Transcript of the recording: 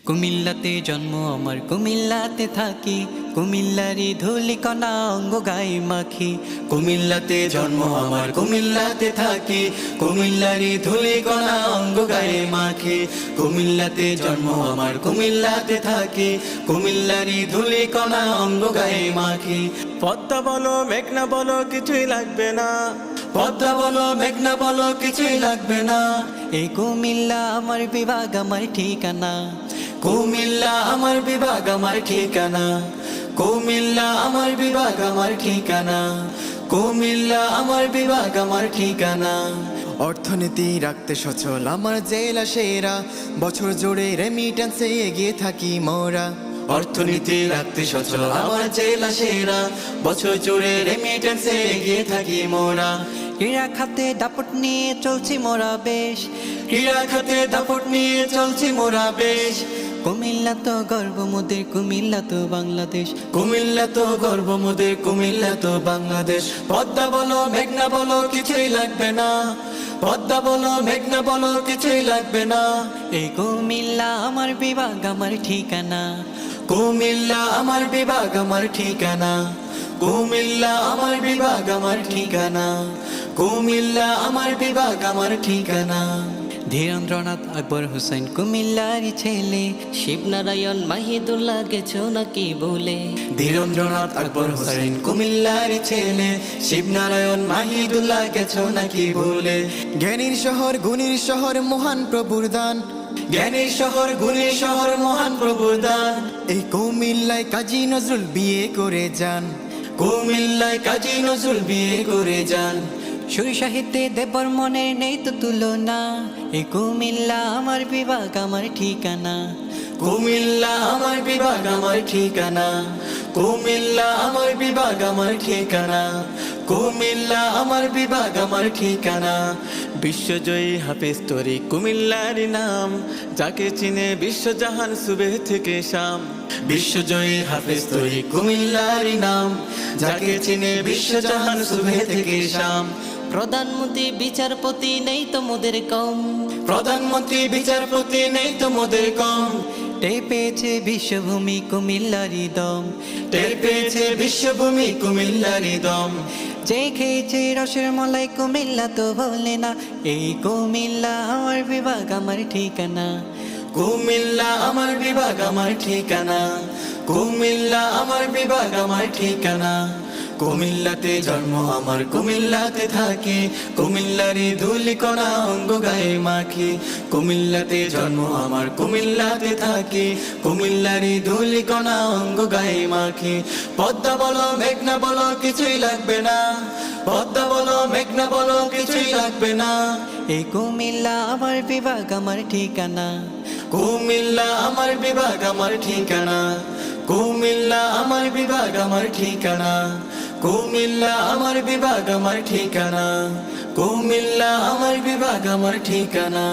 কুমিল্লাতে জন্ম আমার, কুমিল্লাতে থাকি, কুমিল্লারি ধুলিকণা অঙ্গ গায়ে মাখি। কুমিল্লাতে জন্ম আমার, কুমিল্লাতে থাকি, কুমিল্লারি ধুলিকণা অঙ্গ গায়ে মাখি। কুমিল্লাতে জন্ম আমার, কুমিল্লাতে থাকি, কুমিল্লারি ধুলিকণা অঙ্গ গায়ে মাখি। পদ্মা বলো মেঘনা বলো কিছুই লাগবে না, পদ্মা বলো মেঘনা বলো কিছুই লাগবে না। এই কুমিল্লা আমার বিভাগ, আমার ঠিকানা। কুমিল্লা আমার বিভাগ, আমার ঠিকানা। কুমিল্লা আমার বিভাগ, আমার ঠিকানা। কুমিল্লা আমার বিভাগ, আমার ঠিকানা। অর্থনীতি রাখতে সচল আমার জেলা সেরা, বছর জুড়ে রেমিটেন্সে এগিয়ে থাকি মোরা। অর্থনীতি রাখতে সচল আমার জেলা সেরা, বছর জুড়ে রেমিটেন্সে এগিয়ে থাকি মোরা। ক্রীড়া খাতে দাপট নিয়ে চলছি মোরা বেশ, ক্রীড়া খাতে দাপট নিয়ে চলছি মোরা বেশ। কুমিল্লা তো গর্ব মোদের, কুমিল্লা তো বাংলাদেশ। কুমিল্লা তো গর্ব মোদের, কুমিল্লা তো বাংলাদেশ। পদ্মা বলো মেঘনা বলো কিছুই লাগবে না, পদ্মা বলো মেঘনা বলো কিছুই লাগবে না। এই কুমিল্লা আমার বিভাগ, আমার ঠিকানা। কুমিল্লা আমার বিভাগ, আমার ঠিকানা। কুমিল্লা আমার বিভাগ, আমার ঠিকানা। কুমিল্লা আমার বিভাগ, আমার ঠিকানা। ধীরেন্দ্রনাথ আকবর হোসেন কুমিল্লারই ছেলে, শিবনারায়ণ মাহিদুল্লাহ গেছো নাকি বলে। ধীরেন্দ্রনাথ আকবর হোসেন কুমিল্লারই ছেলে, শিবনারায়ণ মাহিদুল্লাহ গেছো নাকি বলে। জ্ঞানীর শহর গুণীর শহর মহান প্রভুর দান, জ্ঞানীর শহর গুণীর শহর মহান প্রভুর দান। এই কুমিল্লায় কাজী নজরুল বিয়ে করে যান। কুমিল্লায় কাজী নজরুল বিয়ে করে যান। সুর সাহিত্যে দেবর মনের নেই তো তুলনা। এই কুমিল্লা আমার বিভাগ, আমার ঠিকানা। কুমিল্লা আমার বিভাগ, আমার ঠিকানা। কুমিল্লা আমার বিভাগ, আমার ঠিকানা। কুমিল্লা আমার বিভাগ, আমার ঠিকানা। বিশ্বজয়ী হাফেজ তরি কুমিল্লার নাম, যাকে চিনে বিশ্বজাহান সুবে থেকে শাম। বিশ্বজয়ী হাফেজ তরি কুমিল্লারই নাম, যাকে চিনে বিশ্বজাহান সুবে থেকে শাম। প্রধানমন্ত্রী বিচারপতি নেই তো মোদের কম, প্রধানমন্ত্রী বিচারপতি নেই তো মোদের কম। টের পেয়েছে বিশ্বভূমি কুমিল্লারই দম, টের পেয়েছে বিশ্বভূমি কুমিল্লারই দম। যে খেয়েছে রসের মলাই কুমিল্লা তো বলে না। এই কুমিল্লা আমার বিভাগ, আমার ঠিকানা। কুমিল্লা আমার বিভাগ, আমার ঠিকানা। কুমিল্লা আমার বিভাগ, আমার ঠিকানা। কুমিল্লাতে জন্ম আমার, কুমিল্লাতে থাকি, কুমিল্লারি ধুলিকণা অঙ্গ গায়ে মাখি। কুমিল্লাতে জন্ম আমার, কুমিল্লাতে থাকি, কুমিল্লারি ধুলিকণা অঙ্গ গায়ে মাখি। পদ্মা বলো মেঘনা বলো কিছুই লাগবে না, পদ্মা বলো মেঘনা বলো কিছুই লাগবে না। এই কুমিল্লা আমার বিভাগ, আমার ঠিকানা। কুমিল্লা আমার বিভাগ, আমার ঠিকানা। কুমিল্লা আমার বিভাগ, আমার ঠিকানা। কুমিল্লা আমার বিভাগ, আমার ঠিকানা। কুমিল্লা আমার বিভাগ, আমার ঠিকানা।